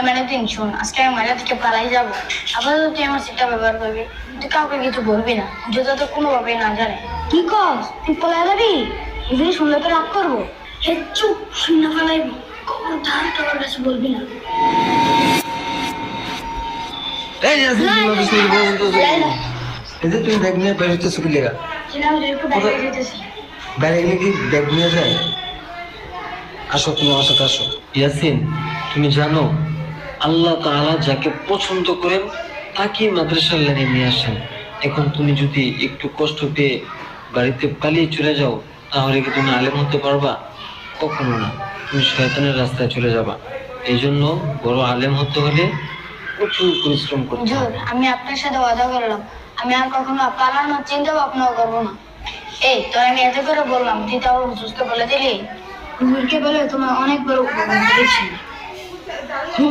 মেনে দিন, শোন, আজকে আমি মাঝে থেকে পালাই যাবো। আপাতত তুই আমার সিটটা ব্যবহার করবি, তুই কাউকে কিছু বলবি না, যত কোনোভাবেই না জানে। কি কস, তুই পলাই যাবি? এগুলি শুনলে তো রাগ করবো। হে চুপ, শুনে ফেলাইবি, কখন ধার তোর কাছে বলবি না। এই যে তুমি ব্যাগ নিয়ে বের হইতেছো কি লেগা? একটু বাইরে যেতেছি। বাইরে গেলে কি ব্যাগ নিয়ে যায়? আসো, তুমি আমার সাথে আসো। ইয়াসিন, তুমি জানো আল্লাহ তাআলা যাকে পছন্দ করেন তাকে মাদ্রাসার লাইনে নিয়ে আসেন। এখন তুমি যদি একটু কষ্ট পেয়ে বাড়িতে পালিয়ে চলে যাও, তাহলে কি তুমি আলেম হতে পারবা? কখনো না, তুমি শয়তানের রাস্তায় চলে যাবা। এই জন্য বড় আলেম হতে হলে প্রচুর পরিশ্রম করতে হুজুর, হবে। আমি আপনার সাথে ওয়াদা করলাম, আমি আর কখনো পালানোর চিন্তা ভাবনাও করবো না। এই তোর আমি এত করে বললাম, তুই তাও হুজুরকে বলে দিলি? হুজুরকে বলে তোমার অনেক বড় উপকার করেছি।